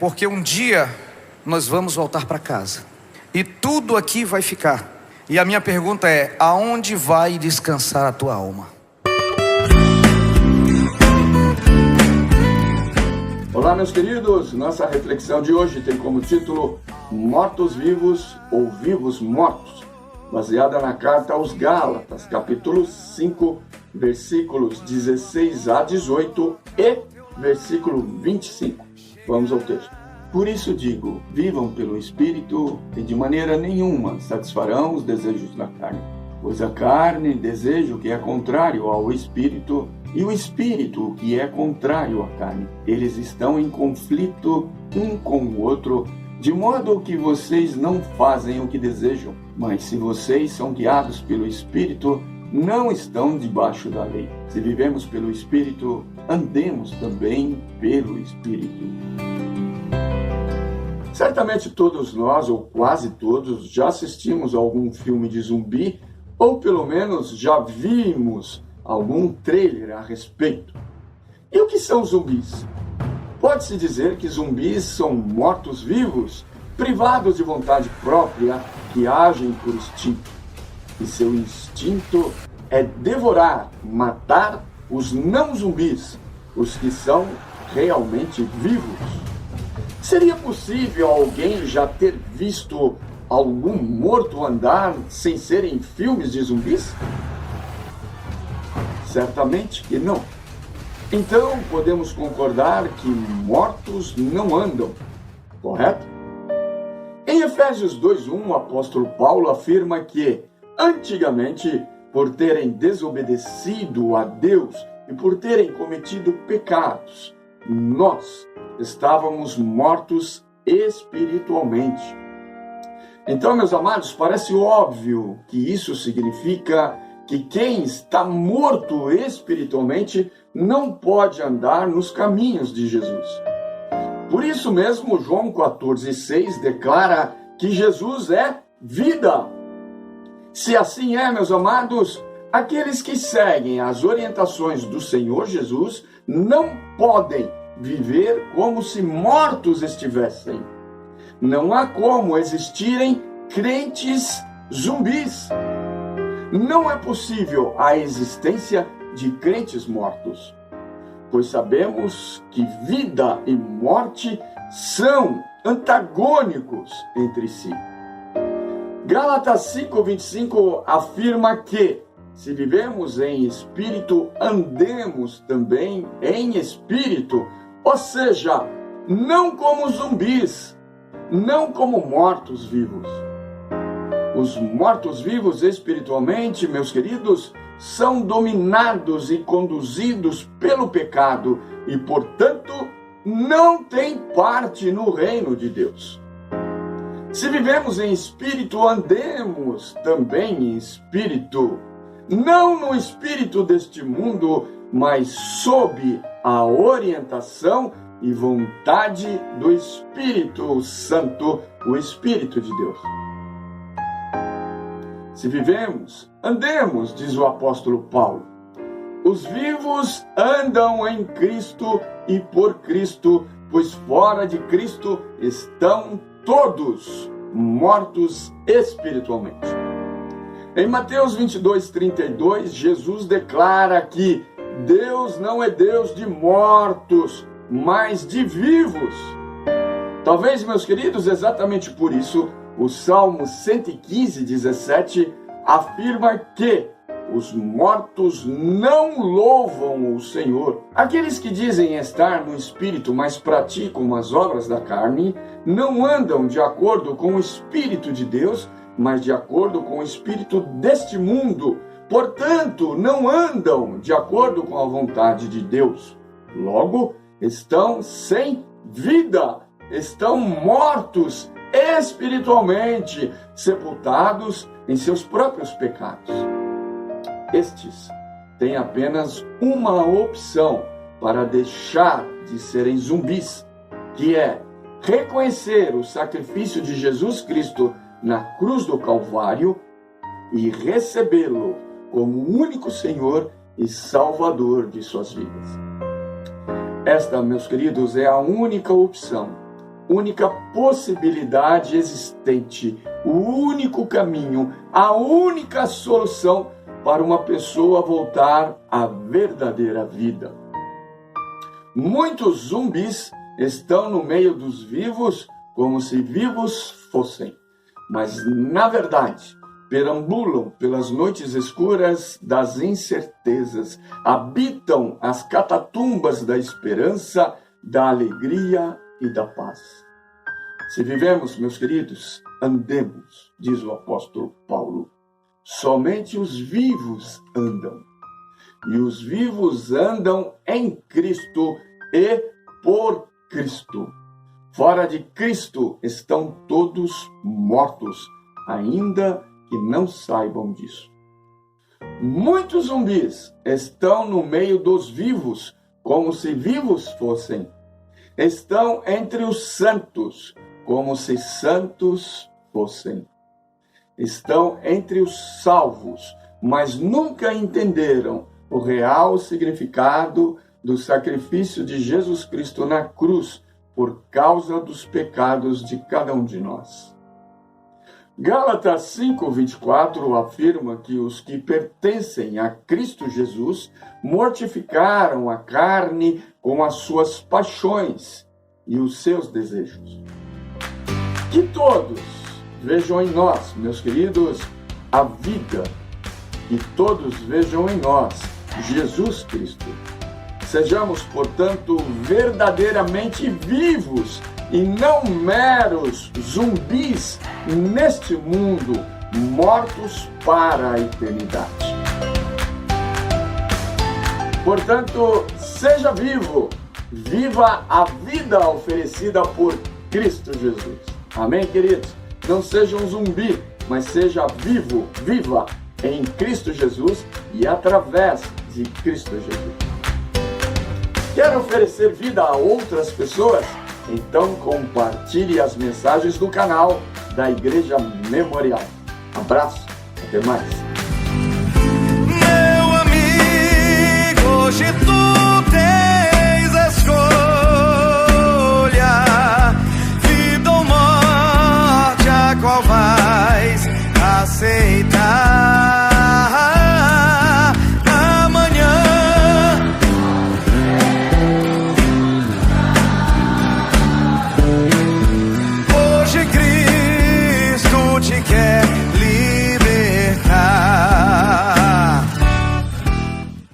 porque um dia nós vamos voltar para casa e tudo aqui vai ficar. E a minha pergunta é: aonde vai descansar a tua alma? Olá, meus queridos, nossa reflexão de hoje tem como título Mortos Vivos ou Vivos Mortos, baseada na carta aos Gálatas, capítulo 5, versículos 16 a 18 e versículo 25. Vamos ao texto. Por isso digo, vivam pelo Espírito e de maneira nenhuma satisfarão os desejos da carne. Pois a carne deseja o que é contrário ao Espírito e o Espírito o que é contrário à carne. Eles estão em conflito um com o outro, de modo que vocês não fazem o que desejam. Mas se vocês são guiados pelo Espírito, não estão debaixo da lei. Se vivemos pelo Espírito, andemos também pelo Espírito. Certamente todos nós, ou quase todos, já assistimos a algum filme de zumbi, ou pelo menos já vimos algum trailer a respeito. E o que são zumbis? Pode-se dizer que zumbis são mortos-vivos, privados de vontade própria, que agem por instinto. E seu instinto é devorar, matar os não-zumbis, os que são realmente vivos. Seria possível alguém já ter visto algum morto andar sem ser em filmes de zumbis? Certamente que não. Então podemos concordar que mortos não andam, correto? Em Efésios 2:1, o apóstolo Paulo afirma que, antigamente, por terem desobedecido a Deus e por terem cometido pecados, nós estávamos mortos espiritualmente. Então, meus amados, parece óbvio que isso significa que quem está morto espiritualmente não pode andar nos caminhos de Jesus. Por isso mesmo, João 14,6 declara que Jesus é vida. Se assim é, meus amados, aqueles que seguem as orientações do Senhor Jesus não podem viver como se mortos estivessem. Não há como existirem crentes zumbis. Não é possível a existência de crentes mortos, pois sabemos que vida e morte são antagônicos entre si. Gálatas 5:25 afirma que, se vivemos em espírito, andemos também em espírito, ou seja, não como zumbis, não como mortos-vivos. Os mortos-vivos espiritualmente, meus queridos, são dominados e conduzidos pelo pecado e, portanto, não têm parte no reino de Deus. Se vivemos em espírito, andemos também em espírito, não no espírito deste mundo, mas sob a orientação e vontade do Espírito Santo, o Espírito de Deus. Se vivemos, andemos, diz o apóstolo Paulo. Os vivos andam em Cristo e por Cristo, pois fora de Cristo estão todos mortos espiritualmente. Em Mateus 22:32, Jesus declara que Deus não é Deus de mortos, mas de vivos. Talvez, meus queridos, exatamente por isso, o Salmo 115:17 afirma que os mortos não louvam o Senhor. Aqueles que dizem estar no Espírito, mas praticam as obras da carne, não andam de acordo com o Espírito de Deus, mas de acordo com o Espírito deste mundo. Portanto, não andam de acordo com a vontade de Deus. Logo, estão sem vida, estão mortos espiritualmente, sepultados em seus próprios pecados. Estes têm apenas uma opção para deixar de serem zumbis, que é reconhecer o sacrifício de Jesus Cristo na cruz do Calvário e recebê-lo como único Senhor e Salvador de suas vidas. Esta, meus queridos, é a única opção única possibilidade existente, o único caminho, a única solução para uma pessoa voltar à verdadeira vida. Muitos zumbis estão no meio dos vivos como se vivos fossem, mas na verdade perambulam pelas noites escuras das incertezas, habitam as catatumbas da esperança, da alegria e da paz. Se vivemos, meus queridos, andemos, diz o apóstolo Paulo. Somente os vivos andam. E os vivos andam em Cristo e por Cristo. Fora de Cristo estão todos mortos, ainda que não saibam disso. Muitos zumbis estão no meio dos vivos, como se vivos fossem. Estão entre os santos, como se santos fossem. Estão entre os salvos, mas nunca entenderam o real significado do sacrifício de Jesus Cristo na cruz por causa dos pecados de cada um de nós. Gálatas 5:24 afirma que os que pertencem a Cristo Jesus mortificaram a carne com as suas paixões e os seus desejos. Que todos vejam em nós, meus queridos, a vida, e todos vejam em nós Jesus Cristo. Sejamos, portanto, verdadeiramente vivos e não meros zumbis neste mundo, mortos para a eternidade. Portanto, seja vivo, viva a vida oferecida por Cristo Jesus. Amém, queridos? Não seja um zumbi, mas seja vivo, viva em Cristo Jesus e através de Cristo Jesus. Quer oferecer vida a outras pessoas? Então compartilhe as mensagens do canal da Igreja Memorial. Abraço, até mais. Meu amigo, hoje tu